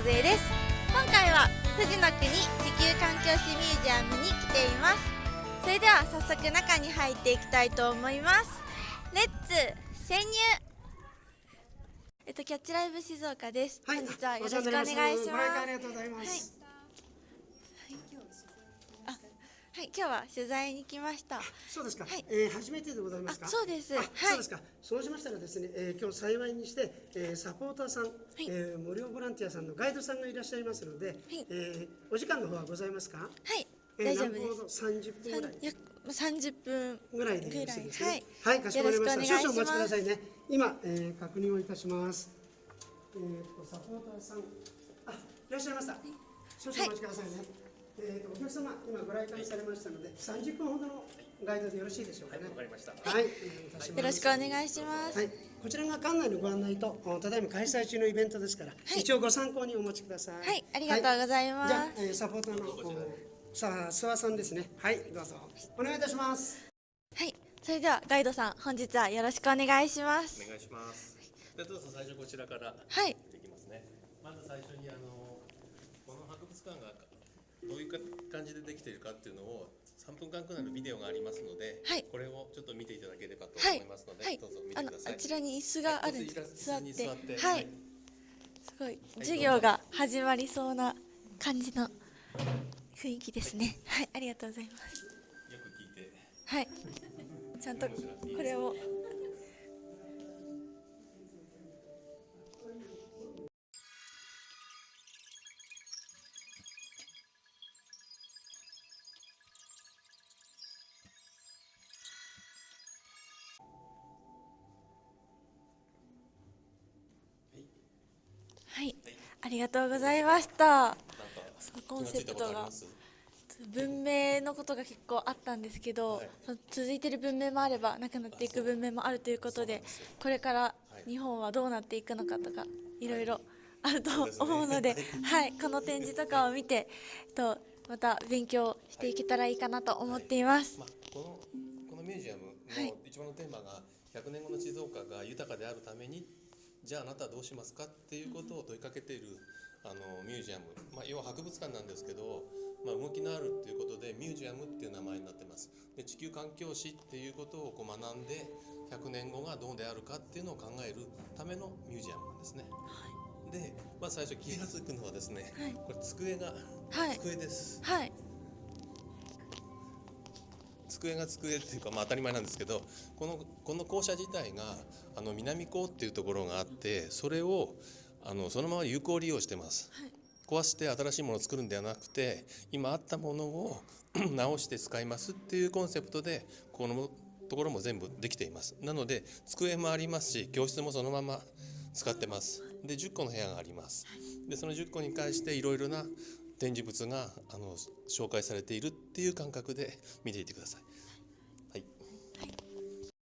江です。今回は富士の国地球環境史ミュージアムに来ています。それでは早速中に入っていきたいと思います。レッツ潜入。キャッチライブ静岡です。はい、本日はよろしくお願いします。ご来館ありがとうございます。はい、今日は取材に来ました。そうですか。はい、初めてでございますか。そうです。はい。そうですか。そうしましたらですね、今日幸いにして、サポーターさん、無料ボランティアさんのガイドさんがいらっしゃいますので、お時間の方はございますか。はい、大丈夫です。30分ぐらい。30分ぐらいでよろしいですね。はい、かしこまりました。少々お待ちくださいよね。今、確認をいたします。サポーターさん、いらっしゃいました。少々お待ちくださいね。お客様、今ご来館されましたので、30分ほどのガイドでよろしいでしょうかね。わかりました。はい、よろしくお願いします。はい、こちらが館内のご案内と、ただいま開催中のイベントですから、一応ご参考にお持ちください。はい、ありがとうございます。じゃあ、サポーターの諏訪さんですね。はい、どうぞ。お願いいたします。はい、それではガイドさん、本日はよろしくお願いします。お願いします。で、どうぞ最初こちらからはい。できますね。まず最初にこの博物館がどういう感じでできているかっていうのを3分間くらいのビデオがありますので、はい、これをちょっと見ていただければと思いますので、どうぞ見てください。あちらに椅子があるんです。座って、はい。すごい授業が始まりそうな感じの雰囲気ですね。はい、ありがとうございます。よく聞いて。はい。ちゃんとこれを。はい、ありがとうございました。そのコンセプトが文明のことが結構あったんですけど、その続いている文明もあればなくなっていく文明もあるということで、これから日本はどうなっていくのかとかいろいろあると思うので、はい、この展示とかを見てまた勉強していけたらいいかなと思っています。このミュージアムの一番のテーマが100年後の静岡が豊かであるために、じゃああなたはどうしますかっていうことを問いかけているミュージアム、要は博物館なんですけど、動きのあるっていうことでミュージアムっていう名前になってます。で、地球環境史っていうことを学んで100年後がどうであるかっていうのを考えるためのミュージアムなんですね。で、最初気が付くのはですね、これ机です。はい。机っていうか、当たり前なんですけど、この校舎自体が南高っていうところがあって、それをそのまま有効利用してます。壊して新しいものを作るんではなくて、今あったものを直して使いますっていうコンセプトでこのところも全部できています。なので机もありますし、教室もそのまま使ってます。で、10個の部屋があります。で、その10個に関していろいろな展示物が紹介されているっていう感覚で見ていてください。はい。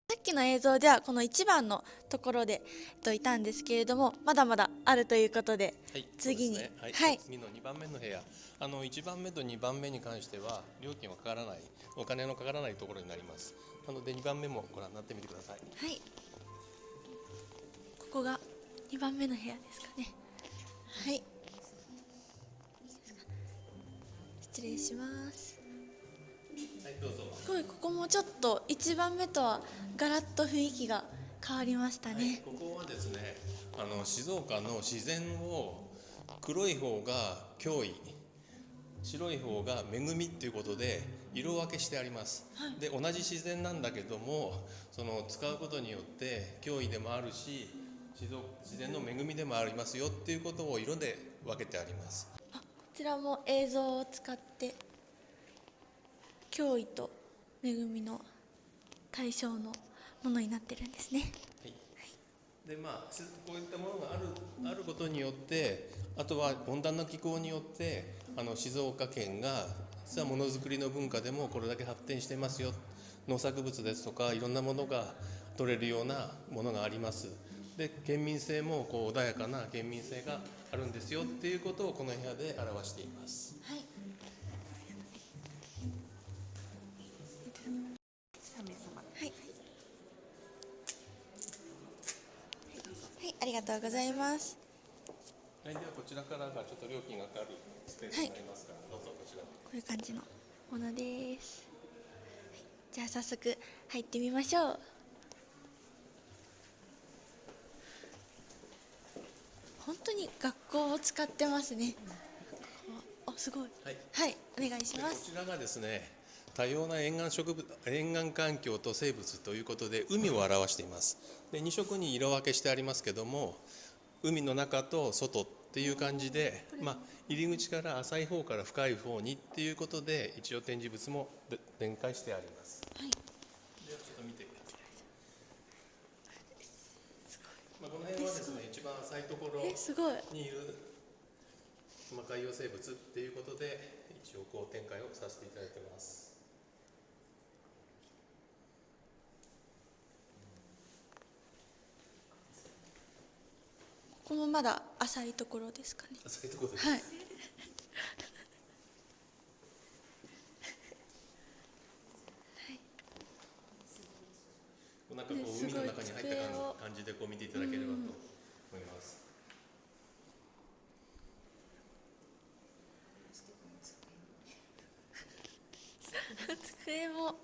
さっきの映像ではこの1番のところでいたんですけれども、まだまだあるということで、次に、次の2番目の部屋、1番目と2番目に関しては料金はかからない、お金のかからないところになります。なので2番目もご覧になってみてください。はい。ここが2番目の部屋ですかね。はい。失礼します。はい、どうぞ。すごい、ここもちょっと1番目とはガラッと雰囲気が変わりましたね。ここはですね、静岡の自然を黒い方が驚異、白い方が恵みっていうことで色分けしてあります。で、同じ自然なんだけども、その使うことによって驚異でもあるし、自然の恵みでもありますよっていうことを色で分けてあります。こちらも映像を使って驚異と恵みの対象のものになってるんですね。で、こういったものがあることによって、あとは温暖な気候によって静岡県が実はものづくりの文化でもこれだけ発展してますよ、農作物ですとかいろんなものが取れるようなものがあります。で、県民性も穏やかな県民性があるんですよっていうことをこの部屋で表しています。はい。ありがとうございます。はい、ではこちらからがちょっと料金がかかるスペースになりますから、どうぞこちら。こういう感じのものです。じゃあ早速入ってみましょう。本当に学校を使ってますね。あ、すごい。はい、はい、お願いしまこす。ちらがですね、多様な沿岸植物、沿岸環境と生物ということで海を表しています。で、2色に色分けしてありますけども、海の中と外っていう感じで、入り口から浅い方から深い方にっていうことで一応展示物も展開してあります。はい。ではちょっと見てください。この辺はですね、一番浅いところすごい。にいる海洋生物っていうことで一応こう展開をさせていただいてます。このまだ浅いところですかね。浅いところです。はい。なんかこう海の中に入った感じでこう見ていただければと思います。机も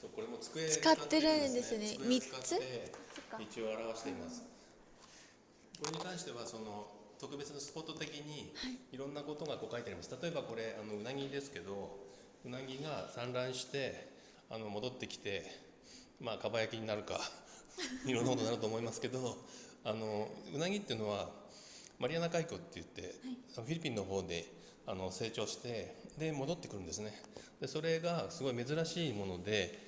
そう、これも机使ってるんですね。机を使っ3つて一応表しています。これに関してはその特別なスポット的にいろんなことがこう書いてあります。例えばこれうなぎですけど、うなぎが産卵して戻ってきて、かば焼きになるかいろんなことになると思いますけど、うなぎっていうのはマリアナ海溝って言って、フィリピンの方で成長してで戻ってくるんですね。でそれがすごい珍しいもので、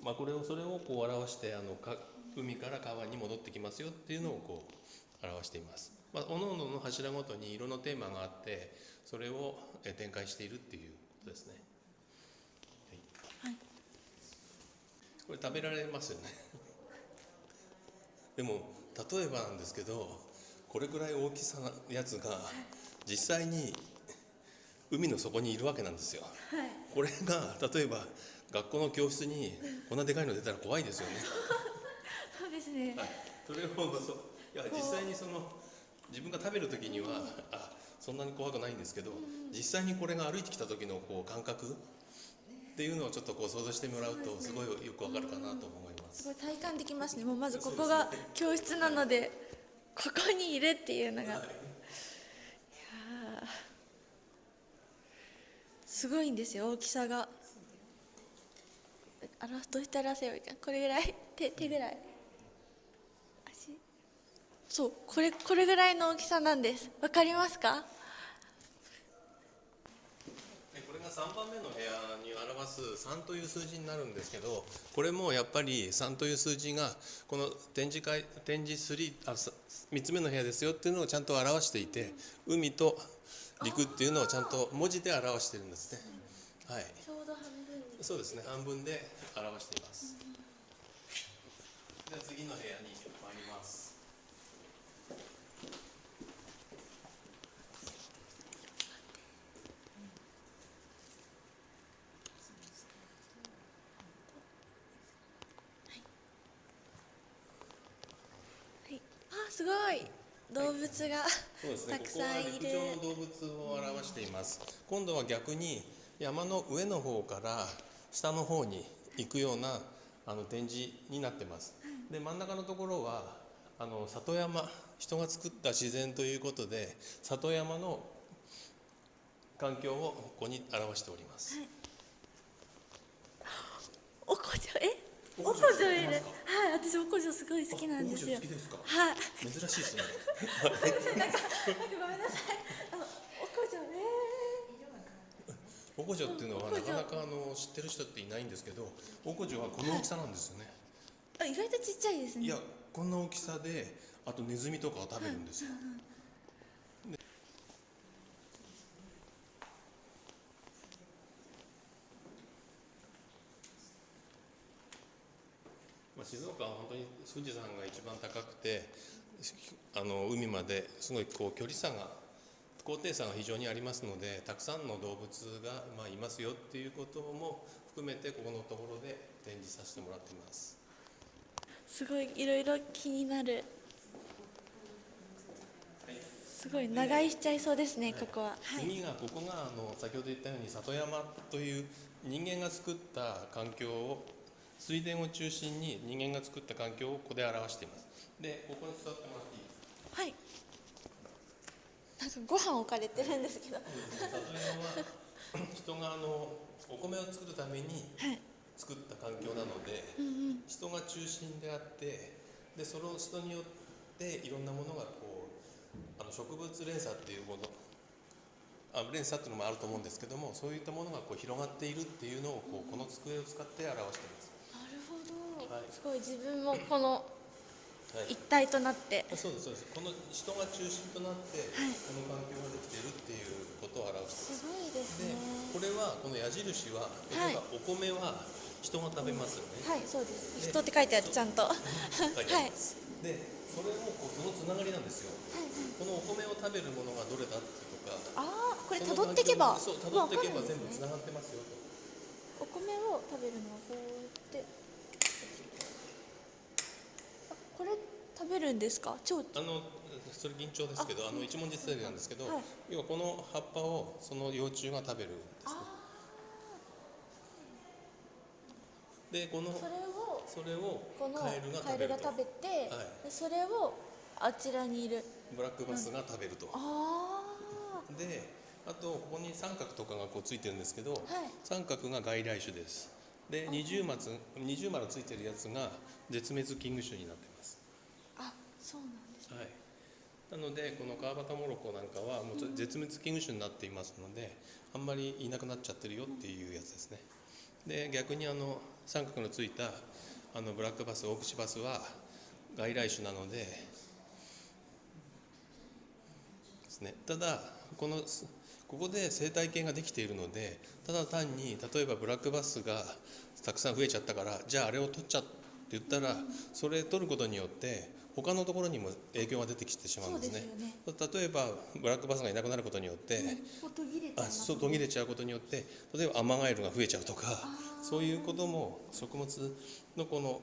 それをこう表して海から川に戻ってきますよっていうのをこう表しています。各々の柱ごとに色のテーマがあってそれを展開しているっていうことですね。はい。これ食べられますよねでも例えばなんですけど、これぐらい大きさのやつが実際に海の底にいるわけなんですよ。はい。これが例えば学校の教室にこんなでかいの出たら怖いですよねそうですね。はい、それを実際に自分が食べる時にはそんなに怖くないんですけど、実際にこれが歩いてきた時のこう感覚っていうのをちょっとこう想像してもらうとすごいよくわかるかなと思います。すごい体感できますね。もうまずここが教室なので、ここにいるっていうのが、いやすごいんですよ、大きさが。どうして表せばいいか、これぐらい、手ぐらい、足、そう、これぐらいの大きさなんです。わかりますか？これが3番目の部屋に表す3という数字になるんですけど、これもやっぱり3という数字がこの展示3つ目の部屋ですよっていうのをちゃんと表していて、海と陸っていうのをちゃんと文字で表してるんですね。はい、ちょうど半分。そうですね、半分で表しています。では次の部屋に参ります。すごい動物が、そうですね、たくさんいる。ここは陸上の動物を表しています。今度は逆に山の上の方から下の方に行くような展示になってます。で真ん中のところは里山、人が作った自然ということで里山の環境をここに表しております。おこじょ、おこじょいる。はい、私おこじょすごい好きなんですよ。好きですか？はい。珍しいですね。なんかごめんなさい。おこじょね。オコジョっていうのはなかなか知ってる人っていないんですけど、オコジョはこの大きさなんですよね。意外とちっちゃいですね。いや、こんな大きさで、あとネズミとかを食べるんですよ。静岡は本当に富士山が一番高くて海まですごいこう距離差が高低差が非常にありますので、たくさんの動物がいますよっていうことも含めてここのところで展示させてもらっています。すごいいろいろ気になる。すすごい長居しちゃいそうですね、ここは。はい。次がここが先ほど言ったように里山という人間が作った環境を、水田を中心に人間が作った環境をここで表しています。で、ここに座ってもらっていいですか。はい。なんかご飯置かれてるんですけど。里山は人がお米を作るために作った環境なので、人が中心であって、でその人によっていろんなものがこう植物連鎖っていうもの、連鎖っていうのもあると思うんですけども、そういったものがこう広がっているっていうのをこの机を使って表しています。なるほど、はい、すごい自分もこのはい、一体となって、そうですそうです。この人が中心となって、この環境ができているっていうことを表しています。すごいですで、ね。これはこの矢印は、例えばお米は人が食べますよね。はい、そうです。人って書いてある、ちゃんと。は書いてありい。ます。で、それもそのつながりなんですよ。このお米を食べるものがどれだっていうとか、ああ、これその辿っていけば、そう、辿っていけばわかるんですね。全部つながってますよと。お米を食べるのはこうやって、あ、これ食べるんですか？蝶々。それ銀杏ですけど、一文字スタイルなんですけど、はい、要はこの葉っぱをその幼虫が食べるんですね。で、それをこのカエルがカエルが食べると。食べて、はい、でそれをあちらにいるブラックバスが食べると。あで、あとここに三角とかがこうついてるんですけど、はい、三角が外来種です。で、二重丸ついてるやつが絶滅危惧種になっています。あ、そうなんですね。はい。なのでこの川端モロコなんかはもう絶滅危惧種になっていますので、あんまりいなくなっちゃってるよっていうやつですね。で、逆に三角のついたブラックバス、オオクシバスは外来種なのでですね。ただここで生態系ができているので、ただ単に例えばブラックバスがたくさん増えちゃったから、じゃああれを取っちゃって言ったら、それ取ることによって他のところにも影響が出てきてしまうんですね。例えばブラックバスがいなくなることによって、途切れちゃうことによって、例えばアマガエルが増えちゃうとか、そういうことも食物のこの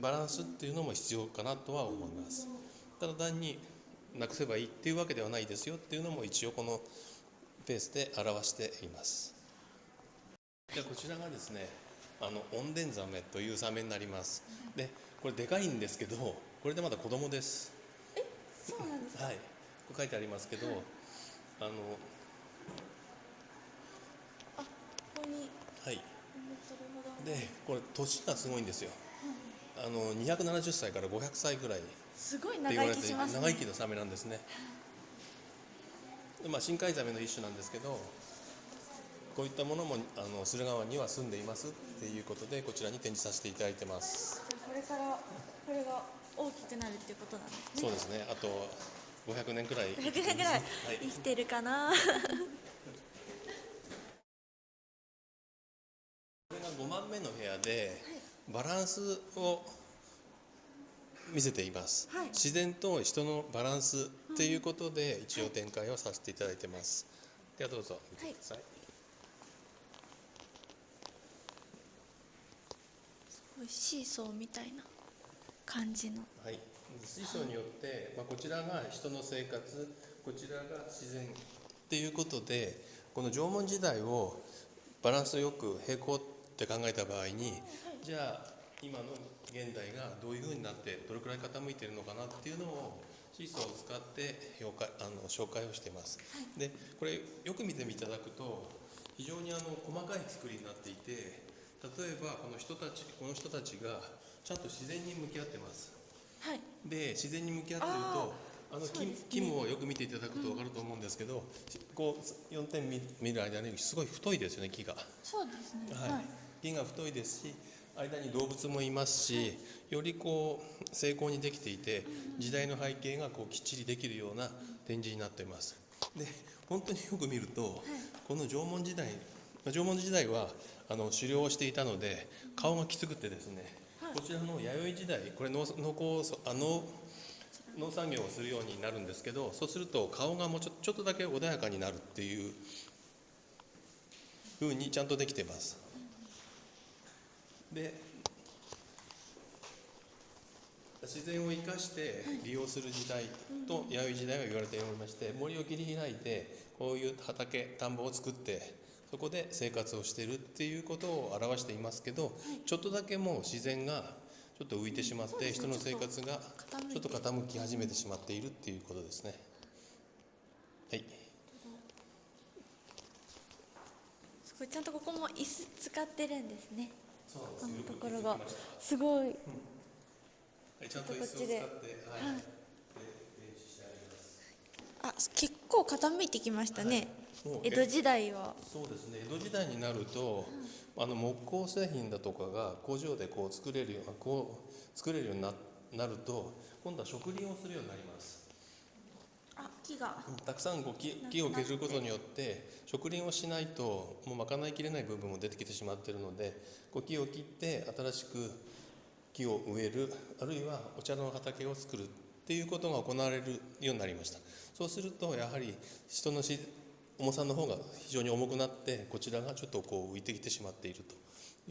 バランスっていうのも必要かなとは思います。ただ単になくせばいいっていうわけではないですよっていうのも一応このペースで表しています。で、こちらがですね、オンデンザメというサメになります。で、これでかいんですけど、これでまだ子供です。そうなんですか。はい、こう書いてありますけど、あ、ここに。はい。なるほど。で、これ年がすごいんですよ。270歳から500歳ぐらいってすごい言われて、長生きしますね。長生きのサメなんですね。で、深海ザメの一種なんですけど、こういったものも駿河湾には住んでいますっていうことで、こちらに展示させていただいてます。じゃあこれからこれが大きくなるっていうことなんですね。そうですね。あと500年くらい。500年ぐらい生きてるかな。これが5番目の部屋でバランスを見せています。はい、自然と人のバランスっていうことで一応展開をさせていただいてます。ではどうぞ見てください。シーソーみたいな感じの。はい。水素によって、こちらが人の生活、こちらが自然っていうことで、この縄文時代をバランスよく平行って考えた場合に、じゃあ今の現代がどういうふうになってどれくらい傾いているのかなっていうのをシーソーを使って紹介をしています。で、これよく見ていただくと非常に細かい作りになっていて、例えばこの人たちがちゃんと自然に向き合ってます。はい、で、自然に向き合っていると木もよく見ていただくと分かると思うんですけど、こう4点見る間にすごい太いですよね、木が。そうですね。はい、木が太いですし、間に動物もいますし、よりこう精巧にできていて、時代の背景がこうきっちりできるような展示になっています。で、本当によく見ると、この縄文時代は狩猟をしていたので顔がきつくてですね、こちらの弥生時代、これ農産業をするようになるんですけど、そうすると顔がもうちょっとだけ穏やかになるっていう風にちゃんとできています。で、自然を生かして利用する時代と弥生時代が言われておりまして、森を切り開いてこういう畑田んぼを作ってそこで生活をしているっていうことを表していますけど、ちょっとだけもう自然がちょっと浮いてしまって人の生活がちょっと傾き始めてしまっているっていうことですね。はい。すごいちゃんとここも椅子使ってるんですね。そうなんです。このところがすごい。はい、ちゃんと椅子を使って、はい、練習してあります。結構傾いてきましたね。江戸時代は。そうですね。江戸時代になると、木工製品だとかが工場でこう作れるようになると、今度は植林をするようになります。木がたくさん木を削ることによって植林をしないともう賄いきれない部分も出てきてしまっているので、木を切って新しく木を植える、あるいはお茶の畑を作るっていうことが行われるようになりました。そうするとやはり人の重さの方が非常に重くなって、こちらがちょっとこう浮いてきてしまっていると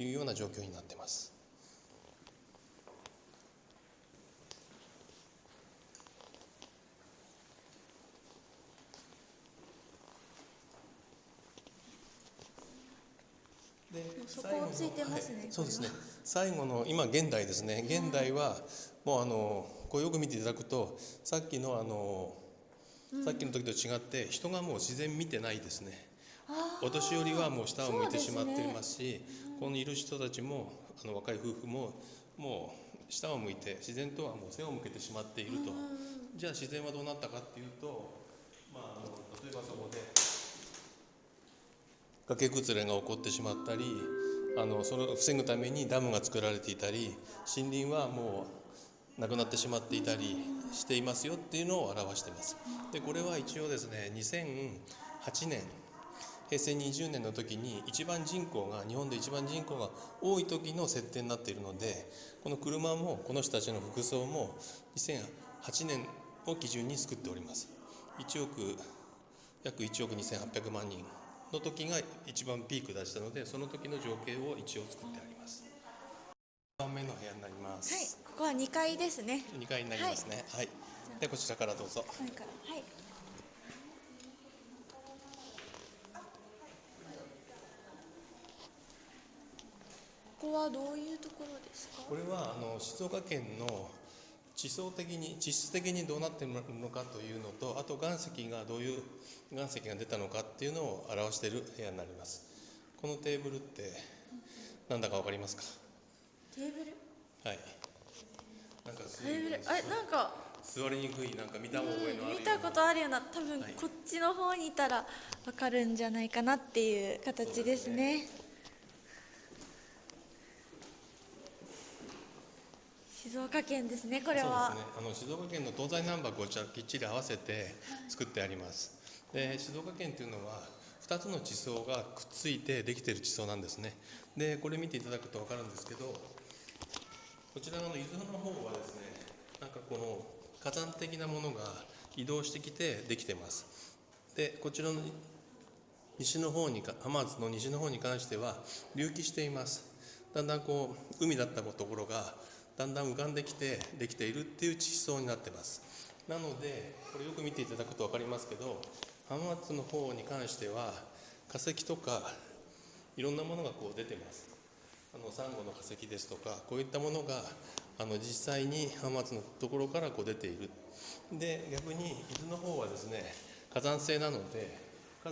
いうような状況になっています。でそこついてますね。そうですね。最後の今現代ですね。現代はもうこうよく見ていただくと、さっきの時と違って人がもう自然見てないですね。お年寄りはもう下を向いてしまっていますし、ここにいる人たちも若い夫婦ももう下を向いて自然とはもう背を向けてしまっていると。じゃあ自然はどうなったかっていうと、例えばそこで崖崩れが起こってしまったり、それを防ぐためにダムが作られていたり、森林はもうなくなってしまっていたりしていますよっていうのを表しています。でこれは一応ですね、2008年平成20年の時に日本で一番人口が多い時の設定になっているので、この車もこの人たちの服装も2008年を基準に作っております。約1億2800万人の時が一番ピーク出したので、その時の情景を一応作ってあります。2番目の部屋になります。はい、ここは2階ですね。2階になりますね。はい。でこちらからどうぞ。はい。ここはどういうところですか？これは静岡県の地質的にどうなっているのかというのと、あと岩石がどういう岩石が出たのかっていうのを表している部屋になります。このテーブルってなんだかわかりますか？テーブル？はい。なんかテーブル、なんか座りにくい、なんか見た覚えのあるような、見たことあるような、多分こっちの方にいたらわかるんじゃないかなっていう形ですね。静岡県ですね、これは。そうですね。静岡県の東西南北をきっちり合わせて作ってあります。で静岡県というのは2つの地層がくっついてできている地層なんですね。でこれ見ていただくと分かるんですけど、こちらの伊豆の方はですね、なんかこの火山的なものが移動してきてできてます。でこちらの浜松の西の方に関しては隆起しています。だんだんこう海だったところがだんだん浮かんできてできているっていう地層になってます。なのでこれよく見ていただくと分かりますけど、浜松の方に関しては化石とかいろんなものがこう出てます。サンゴの化石ですとか、こういったものが実際に浜松のところからこう出ている。で逆に伊豆の方はですね、火山性なので火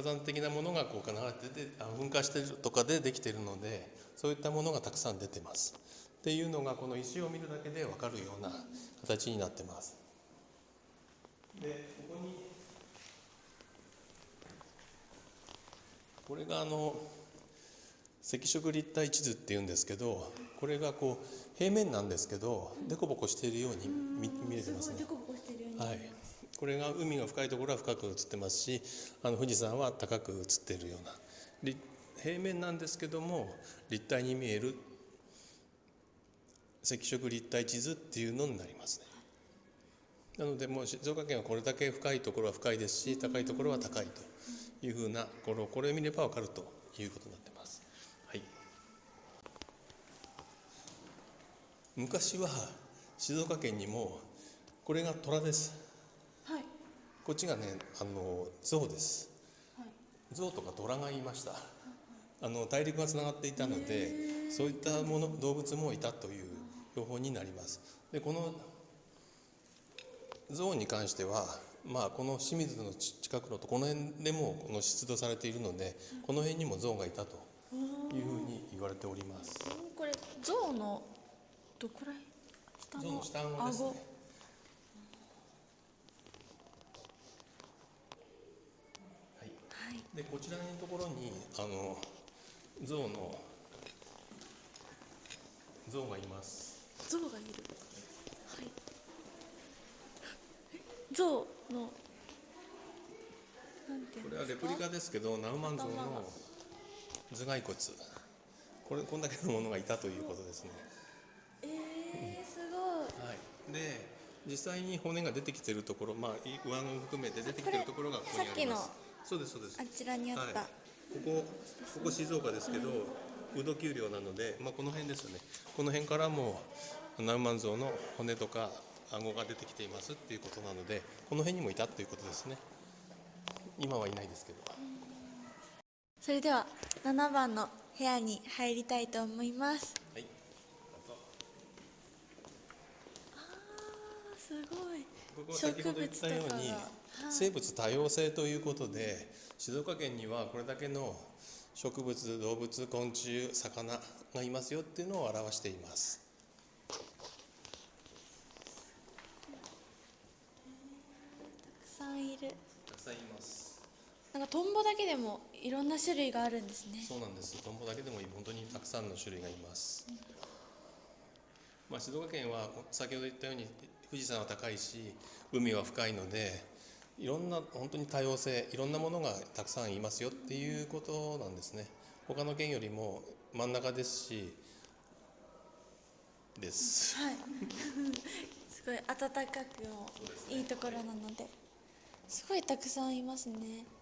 山的なものがこう流れてて噴火しているとかでできているので、そういったものがたくさん出てますっていうのがこの石を見るだけで分かるような形になってます。でこれが赤色立体地図っていうんですけど、これがこう平面なんですけどデコボコしているように見えてますね。はい。これが海が深いところは深く映ってますし、富士山は高く映っているような平面なんですけども立体に見える赤色立体地図っていうのになりますね。なのでもう静岡県はこれだけ深いところは深いですし、高いところは高いというふうなこれを見れば分かるということになってます。はい。昔は静岡県にもこれが虎です。はい。こっちがね象です。はい。象とか虎がいました。大陸がつながっていたので、そういった動物もいたという標本になります。でこの象に関しては、この清水の近くのとこの辺でも出土されているので、この辺にも象がいたというふうに言われております。これ象のどこらへん？象の下顎ですね。はい。でこちらのところに象がいます。象がいる。はい。象のなんていうんですか？これはレプリカですけど、ナウマン象の頭蓋骨、こんだけのものがいたということですね。すごい。はい。で実際に骨が出てきているところ、上顎も含めて出てきているところがここにあります。そうですそうです。あちらにあった。はい、ここ静岡ですけど、ウド丘陵なので、この辺ですよね。この辺からもナウマン象の骨とか顎が出てきていますっていうことなので、この辺にもいたということですね。今はいないですけど。それでは7番の部屋に入りたいと思います。はい。すごい。ここは先ほど言ったように生物多様性ということで、静岡県にはこれだけの植物、動物、昆虫、魚がいますよっていうのを表しています。たくさんいる。たくさんいます。なんかトンボだけでもいろんな種類があるんですね。そうなんです。トンボだけでも本当にたくさんの種類がいます。静岡県は先ほど言ったように富士山は高いし海は深いので、いろんな本当に多様性、いろんなものがたくさんいますよっていうことなんですね。他の県よりも真ん中ですしです。はい。すごい暖かくもいいところなので、すごいたくさんいますね。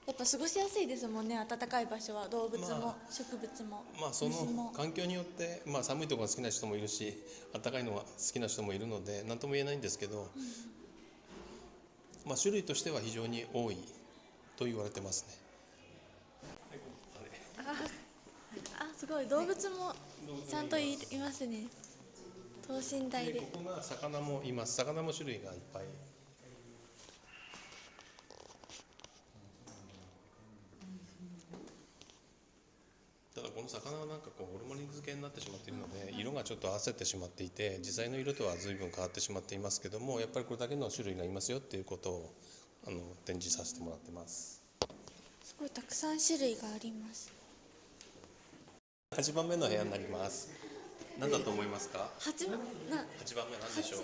やっぱ過ごしやすいですもんね、暖かい場所は。動物も植物もそ虫もの環境によって、寒いところが好きな人もいるし、暖かいのが好きな人もいるので何とも言えないんですけど、種類としては非常に多いと言われてますね。すごい。動物もちゃんといますね。等身大で。ここが魚もいます。魚も種類がいっぱい。ただこの魚はホルモニン漬けになってしまっているので、色がちょっと褪せてしまっていて、実際の色とは随分変わってしまっていますけども、やっぱりこれだけの種類がいますよっていうことを展示させてもらってます。すごいたくさん種類があります。8番目の部屋になります。何だと思いますか？8番目なんでしょう。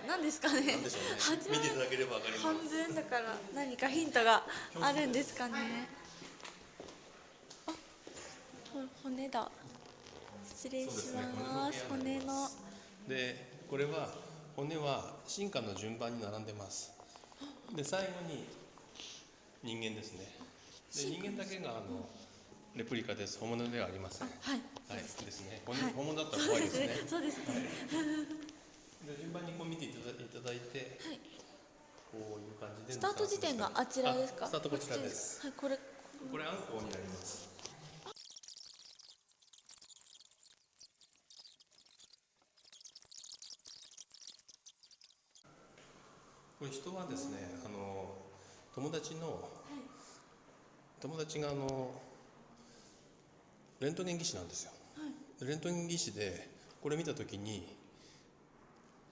なんですかね。なんでしょうね。見ていただければわかります。半分だから何かヒントがあるんですかね。骨だ。失礼します。骨の。でこれは骨は進化の順番に並んでます。で最後に人間ですね。で人間だけがレプリカです。本物ではありません。はいですね。本物だったら怖いですね。そうですね。で順番に見ていただいて、こういう感じで。スタート時点があちらですか？スタートこちらです。はい、これあんこうになります。これ人はですね、友達がレントゲン技師なんですよ。レントゲン技師でこれ見たときに、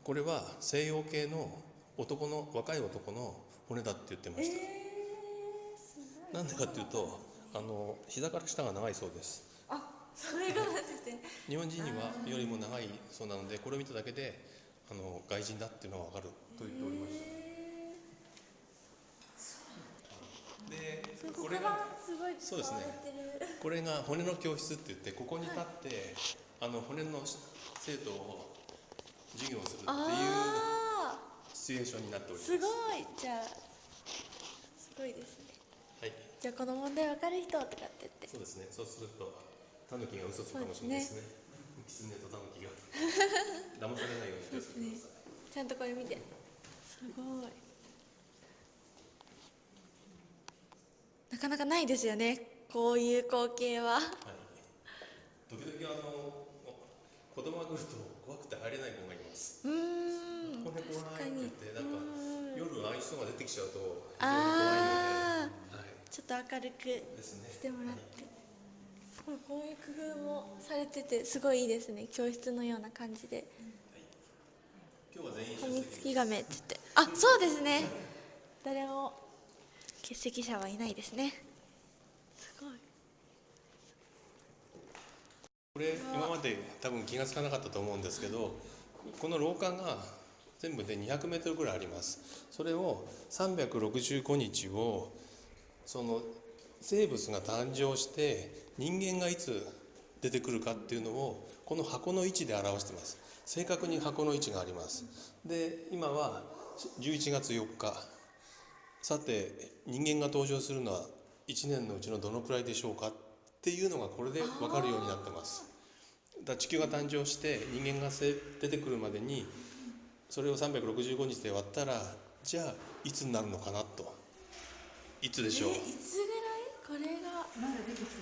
これは西洋系の若い男の骨だって言ってました。なんでかっていうと膝から下が長いそうです。それがですね。日本人よりも長いそうなので、これを見ただけで外人だっていうのが分かると言っておりました。でこれがそうですね。これが骨の教室って言って、ここに立って骨の生徒を授業をするっていうシチュエーションになっております。すごい。じゃあすごいですね。はい。じゃあこの問題分かる人とかって言って。そうですね。そうするとタヌキが嘘つくかもしれないですね。キツネとタヌキが。騙されないように気をつけてください。ちゃんとこれ見て、すごい。なかなかないですよね、こういう光景は。時々子供が来ると怖くて入れない子がいます。これ怖いって言ってなんか夜ああいう人が出てきちゃうと非常に怖いので、はい、ちょっと明るくしてもらって、すごいこういう工夫もされててすごいいいですね。教室のような感じで。今日は全員カミツキガメって言って、あ、そうですね。誰も欠席者はいないですね。すごい。これ今まで多分気がつかなかったと思うんですけど、この廊下が全部で200メートルぐらいあります。それを365日をその生物が誕生して人間がいつ出てくるかっていうのをこの箱の位置で表しています。正確に箱の位置があります。で、今は11月4日。さて人間が登場するのは1年のうちのどのくらいでしょうかっていうのがこれで分かるようになってます。だ地球が誕生して人間が出てくるまでにそれを365日で割ったら、じゃあいつになるのかなと。いつでしょう。いつぐらい？これが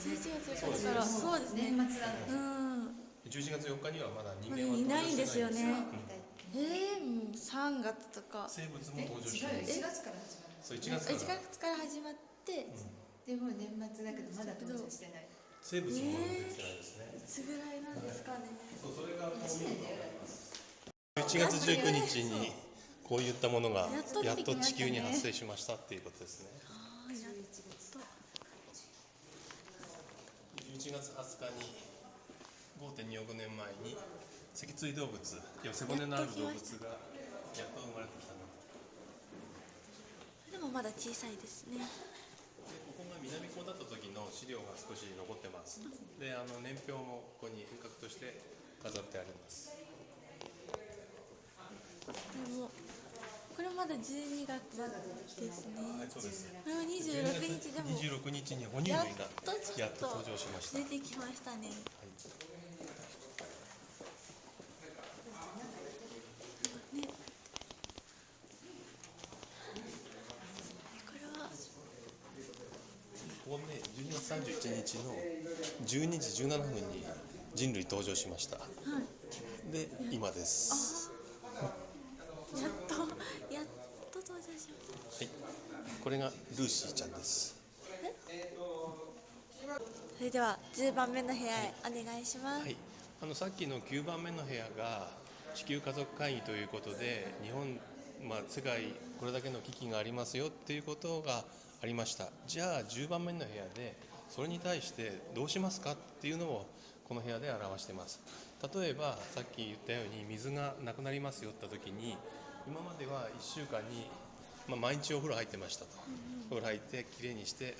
11月4日だから、そうですね。年末なんで。11月4日にはまだ人ま間はだいないんですよね。ももう3月とか。生物も登場し違うよ、てない。1月から始まる。そう、1 1月から月から始まって、でも年末だけどまだ登場してない。生物も登場してないですね。いつぐらいなんですかね。そう、それがこう見ると分かります。11月19日にこういったものがやっと地球に発生しましたっていうことですね。11月20日に 5.2 億年前に脊椎動物、背骨のある動物がやっと生まれてきたの。でもまだ小さいですね。ここが南高だった時の資料が少し残ってます。で、年表もここに遠隔として飾ってあります。でもこれまだ12月ですね。はい、そうです。これは26日でも26日に哺乳類がやっと登場しました。出てきましたね。ね、これはここね、12月31日の12時17分に人類登場しました。で、今です。やっと登場しました。はい、これがルーシーちゃんです。それでは10番目の部屋へお願いします。はい、さっきの9番目の部屋が地球家族会議ということで、日本、世界これだけの危機がありますよっていうことがありました。じゃあ10番目の部屋でそれに対してどうしますかっていうのをこの部屋で表しています。例えばさっき言ったように水がなくなりますよって時に、今までは1週間に、毎日お風呂入ってましたと。お風呂入ってきれいにして、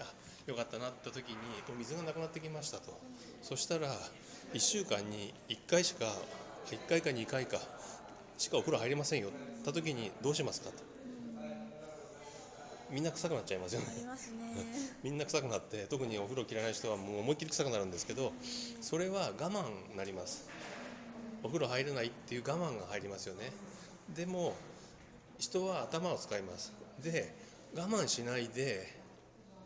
よかったなって時に水がなくなってきましたと。そしたら1週間に1回か2回かしかお風呂入れませんよって時にどうしますかと。みんな臭くなっちゃいますよね。ありますね。みんな臭くなって、特にお風呂嫌いな人はもう思いっきり臭くなるんですけど、それは我慢になります。お風呂入れないっていう我慢が入りますよね。でも人は頭を使います。で、我慢しないで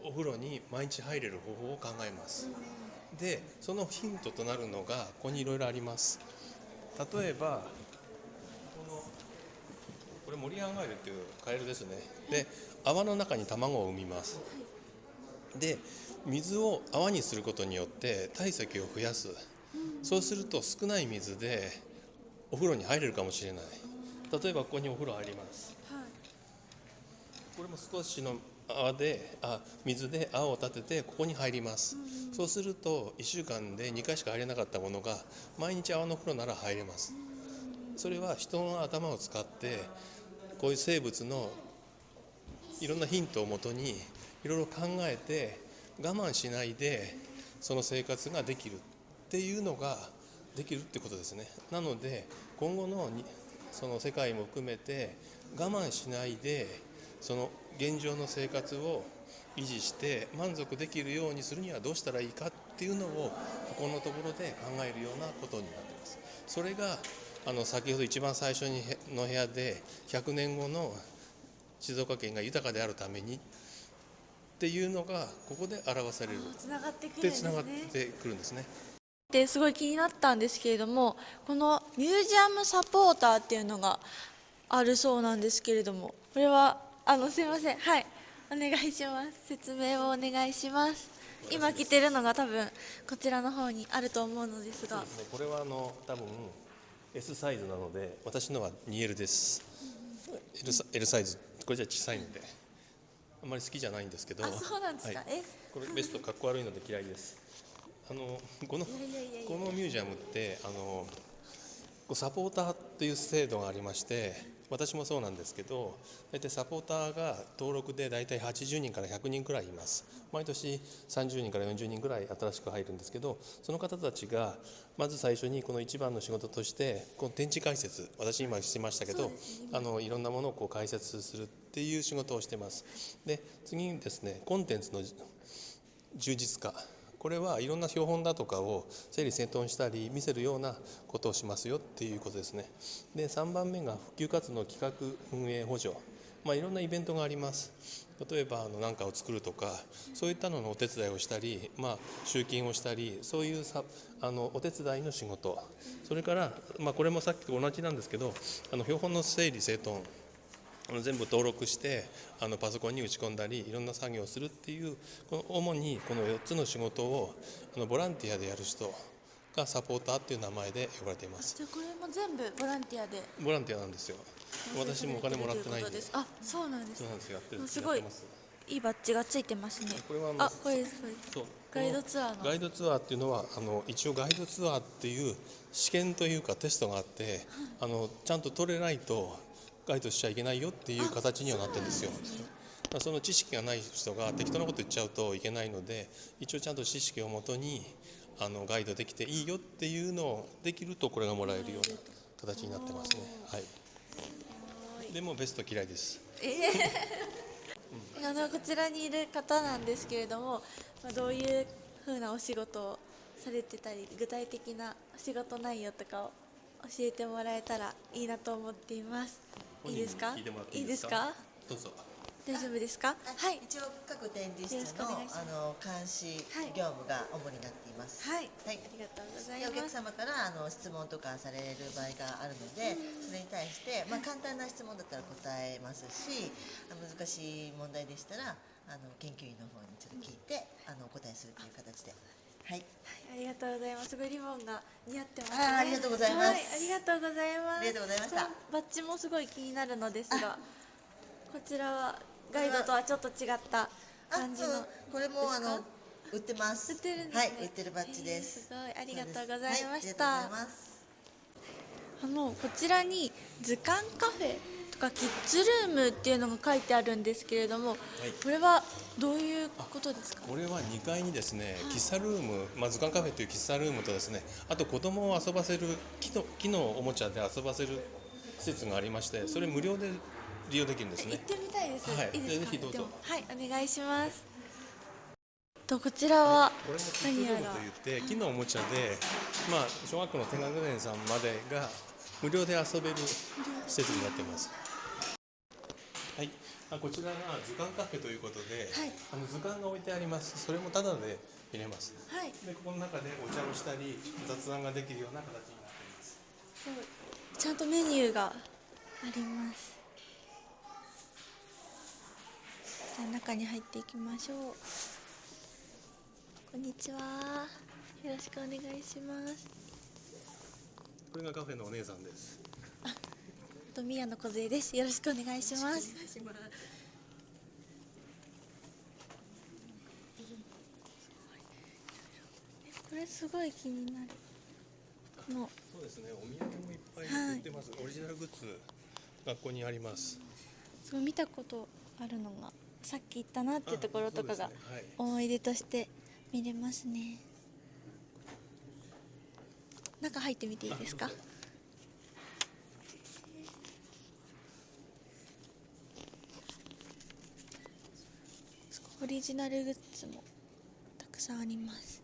お風呂に毎日入れる方法を考えます。で、そのヒントとなるのがここにいろいろあります。例えばこれモリアンガエルっていうカエルですね。で、泡の中に卵を産みます。で、水を泡にすることによって体積を増やす。そうすると少ない水でお風呂に入れるかもしれない。例えばここにお風呂入ります。これも少しの水で泡を立ててここに入ります。そうすると1週間で2回しか入れなかったものが毎日泡の風呂なら入れます。それは人の頭を使ってこういう生物のいろんなヒントをもとにいろいろ考えて我慢しないでその生活ができるっていうのができるってことですね。なので今後のその世界も含めて我慢しないでその現状の生活を維持して満足できるようにするにはどうしたらいいかっていうのをここのところで考えるようなことになっています。それが先ほど一番最初の部屋で100年後の静岡県が豊かであるためにっていうのがここで表されるつながってくるんでですね。つながってくるんですね。ですごい気になったんですけれども、このミュージアムサポーターっていうのがあるそうなんですけれども、これはすいません、はい、お願いします。説明をお願いします。今着てるのが多分こちらの方にあると思うのですが、そうですね、これは多分 S サイズなので私のは 2L です、L サイズ、これじゃ小さいのであんまり好きじゃないんですけど。そうなんですか。はい、これベストかっこ悪いので嫌いです。このミュージアムってサポーターっていう制度がありまして、私もそうなんですけど、大体サポーターが登録で大体80人から100人くらいいます。毎年30人から40人くらい新しく入るんですけど、その方たちがまず最初にこの一番の仕事としてこの展示解説、私今してましたけど、いろんなものを解説するっていう仕事をしてます。で次にですね、コンテンツの充実化、これはいろんな標本だとかを整理整頓したり見せるようなことをしますよっていうことですね。で3番目が普及活動企画運営補助、いろんなイベントがあります。例えば何かを作るとか、そういったののお手伝いをしたり、集金をしたり、そういうお手伝いの仕事、それから、これもさっきと同じなんですけど、標本の整理整頓全部登録してパソコンに打ち込んだりいろんな作業をするっていう、主にこの4つの仕事をボランティアでやる人がサポーターっていう名前で呼ばれています。じゃあこれも全部ボランティアで。ボランティアなんですよ。私もお金もらってないんで。そうなんです。そうなんですよ。やってる。すごいいいバッジがついてますね。これはこれです。そう、ガイドツアーの。ガイドツアーっていうのは一応ガイドツアーっていう試験というかテストがあって、ちゃんと取れないとガイドしちゃいけないよっていう形にはなってるんですよ。その知識がない人が適当なこと言っちゃうといけないので、一応ちゃんと知識をもとにガイドできていいよっていうのをできるとこれがもらえるような形になってますね。はい。でもベスト嫌いです。こちらにいる方なんですけれども、どういうふうなお仕事をされてたり、具体的なお仕事内容とかを教えてもらえたらいいなと思っています。いいですか？聞いてもらっていいいいでか？ですすか？どうぞ。大丈夫ですか？はい。一応各展示室のよろしくお願いします監視業務が主になっています。はい。あはい。りがとうございでお客ます。様から質問とかされる場合があるので、それに対して、簡単な質問だったら答えますし、難しい問題でしたら研究員の方にちょっと聞いてお答えするという形で。はい。ありがとうございます。すごいリボンが似合ってますね。ありがとうございますはい、ありがとうございます。ありがとうございましたバッジもすごい気になるのですが、こちらはガイドとはちょっと違った感じの。そうこれもですか？売ってます。売ってるんですね。はい、売ってるバッジです。すごいありがとうございました。はい、ありがとうございます。こちらに図鑑カフェとかキッズルームっていうのが書いてあるんですけれども、これはどういうことですか？これは2階にですね、喫茶ルーム、図鑑カフェという喫茶ルームとですね、あと子供を遊ばせる木のおもちゃで遊ばせる施設がありまして、それ無料で利用できるんですね。行ってみたいです。はいいいですか？ぜひどうぞでもはい、お願いします。こちらはこれもキッズルームといって木のおもちゃで、小学校の低学年さんまでが無料で遊べる施設になっています。はい、こちらが図鑑カフェということで、図鑑が置いてあります。それもタダで見れます。はい。でここの中でお茶をしたり雑談ができるような形になっています。ちゃんとメニューがあります。じゃあ中に入っていきましょう。こんにちは。よろしくお願いします。これがカフェのお姉さんです。宮野梢です。よろしくお願いします。これすごい気になる。そうですね。お土産もいっぱい売ってます。オリジナルグッズ学校にあります。すごい見たことあるのがさっき言ったなっていうところとかがそうですね。はい。思い出として見れますね。中入ってみていいですか？オリジナルグッズもたくさんあります。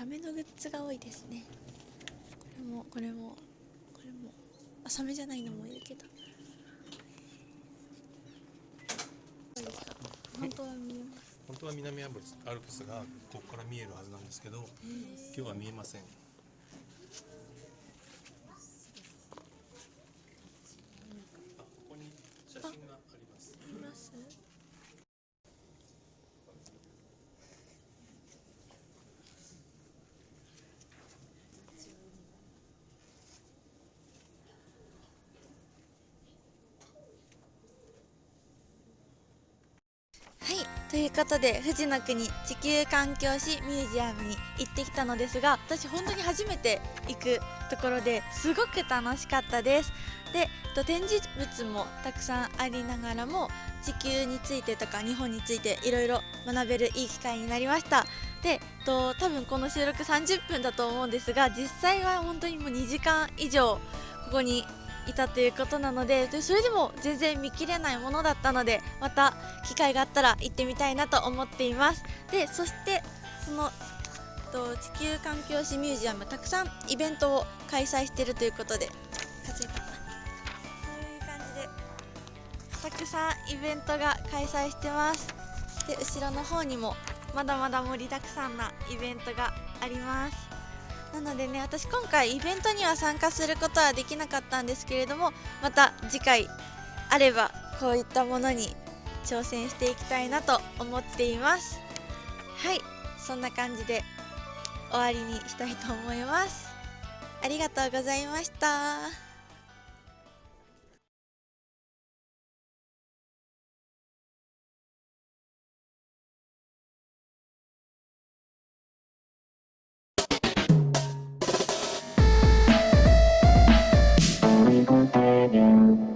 サメのグッズが多いですね。これもあ、サメじゃないのもいるけど、どうですか？本当は見えます。本当は南アルプスがここから見えるはずなんですけど、今日は見えません。ここに写真があります。見ます？はい、ということで富士の国地球環境史ミュージアムに行ってきたのですが、私本当に初めて行くところですごく楽しかったです。で、展示物もたくさんありながらも地球についてとか日本についていろいろ学べるいい機会になりました。で、多分この収録30分だと思うんですが、実際は本当にもう2時間以上ここにいたということなので、それでも全然見切れないものだったので、また機会があったら行ってみたいなと思っています。で、そしてその地球環境史ミュージアムたくさんイベントを開催しているということで、数えたかな、こういう感じでたくさんイベントが開催してます。で、後ろの方にもまだまだ盛りだくさんなイベントがあります。なのでね、私今回イベントには参加することはできなかったんですけれども、また次回あればこういったものに挑戦していきたいなと思っています。はい、そんな感じで終わりにしたいと思います。ありがとうございました。Thank you.